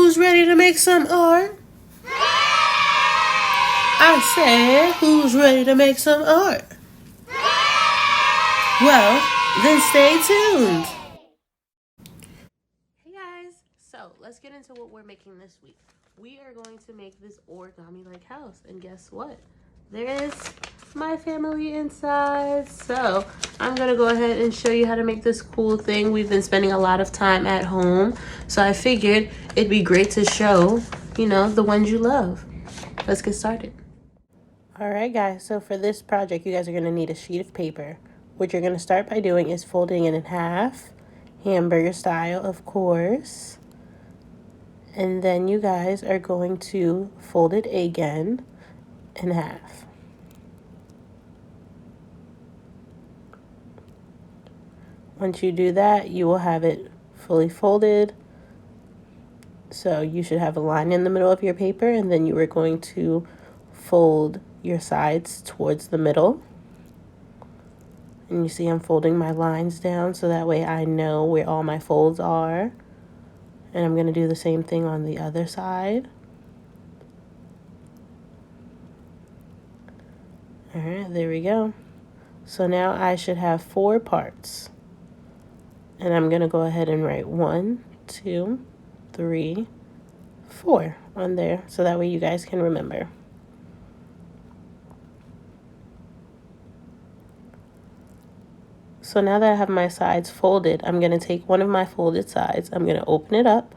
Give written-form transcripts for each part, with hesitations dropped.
Who's ready to make some art? I said, who's ready to make some art? Well, then stay tuned. Hey guys, so let's get into what we're making this week. We are going to make this origami-like house, and guess what? There is my family inside. So I'm gonna go ahead and show you how to make this cool thing. We've been spending a lot of time at home, so I figured it'd be great to show, the ones you love. Let's get started. All right, guys, so for this project, you guys are gonna need a sheet of paper. What you're gonna start by doing is folding it in half, hamburger style, of course. And then you guys are going to fold it again in half. Once you do that, you will have it fully folded. So you should have a line in the middle of your paper, and then you are going to fold your sides towards the middle. And you see I'm folding my lines down so that way I know where all my folds are. And I'm going to do the same thing on the other side. All right, there we go. So now I should have 4 parts. And I'm going to go ahead and write 1, 2, 3, 4 on there so that way you guys can remember. So now that I have my sides folded, I'm going to take one of my folded sides, I'm going to open it up,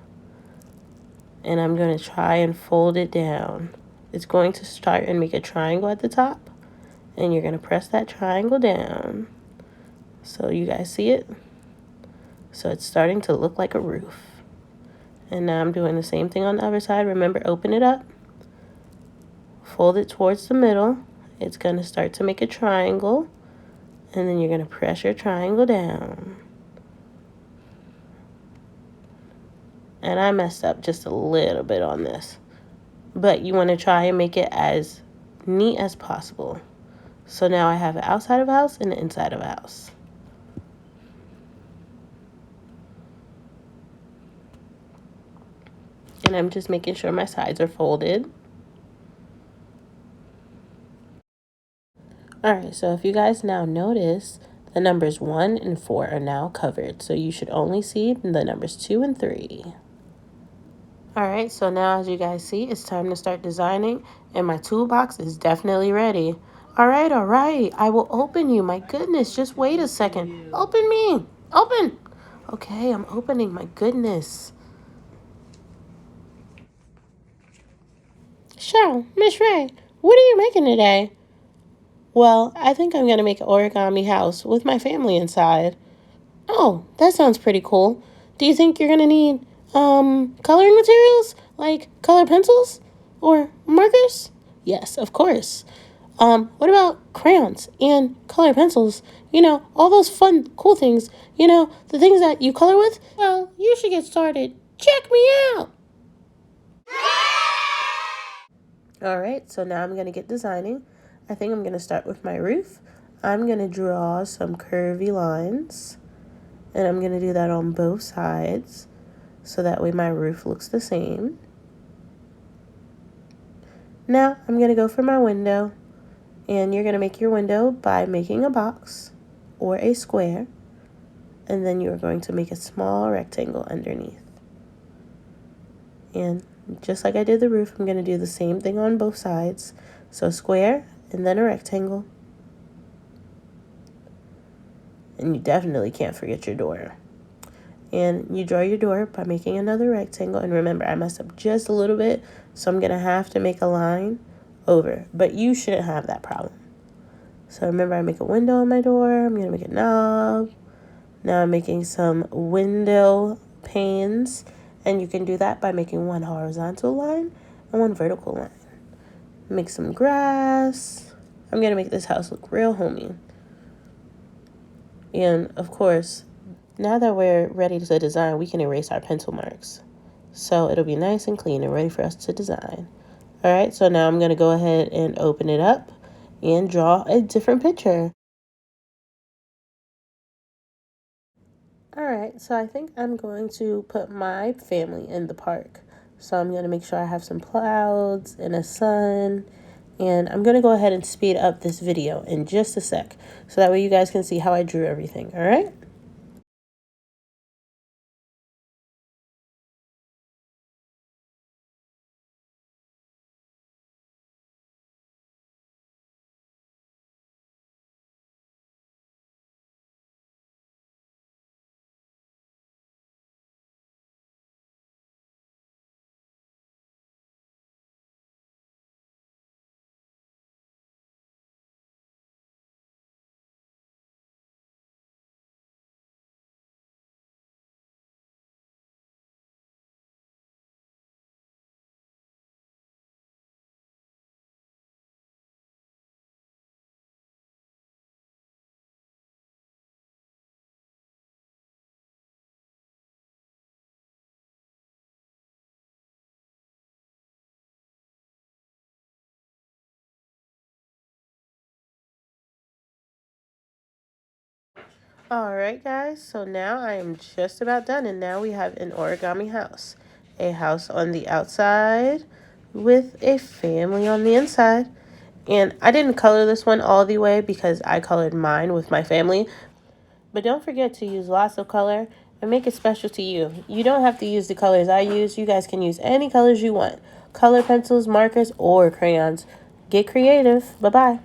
and I'm going to try and fold it down. It's going to start and make a triangle at the top, and you're going to press that triangle down. So you guys see it? So it's starting to look like a roof. And now I'm doing the same thing on the other side. Remember, open it up, fold it towards the middle. It's going to start to make a triangle, and then you're going to press your triangle down. And I messed up just a little bit on this, but you want to try and make it as neat as possible. So now I have the outside of a house and the inside of a house. And I'm just making sure my sides are folded. Alright, so if you guys now notice, the numbers 1 and 4 are now covered. So you should only see the numbers 2 and 3. Alright, so now as you guys see, it's time to start designing. And my toolbox is definitely ready. Alright, I will open you. My goodness, just wait a second. Open me. Open. Okay, I'm opening. My goodness. So, Miss Ray, what are you making today? Well, I think I'm going to make an origami house with my family inside. Oh, that sounds pretty cool. Do you think you're going to need coloring materials like color pencils or markers? Yes, of course. What about crayons and color pencils? All those fun, cool things. The things that you color with? Well, you should get started. Check me out. All right, so now I'm going to get designing. I think I'm going to start with my roof. I'm going to draw some curvy lines, and I'm going to do that on both sides so that way my roof looks the same. Now I'm going to go for my window, and you're going to make your window by making a box or a square, and then you're going to make a small rectangle underneath. And just like I did the roof, I'm going to do the same thing on both sides. So square and then a rectangle. And you definitely can't forget your door. And you draw your door by making another rectangle. And remember, I messed up just a little bit, so I'm going to have to make a line over. But you shouldn't have that problem. So remember, I make a window on my door. I'm going to make a knob. Now I'm making some window panes. And you can do that by making one horizontal line and one vertical line. Make some grass. I'm going to make this house look real homey. And, of course, now that we're ready to design, we can erase our pencil marks. So it'll be nice and clean and ready for us to design. All right, so now I'm going to go ahead and open it up and draw a different picture. All right, so I think I'm going to put my family in the park. So I'm going to make sure I have some clouds and a sun. And I'm going to go ahead and speed up this video in just a sec, so that way you guys can see how I drew everything, all right? All right, guys, so now I am just about done, and now we have an origami house. A house on the outside with a family on the inside. And I didn't color this one all the way because I colored mine with my family. But don't forget to use lots of color and make it special to you. You don't have to use the colors I use. You guys can use any colors you want. Color pencils, markers, or crayons. Get creative. Bye-bye.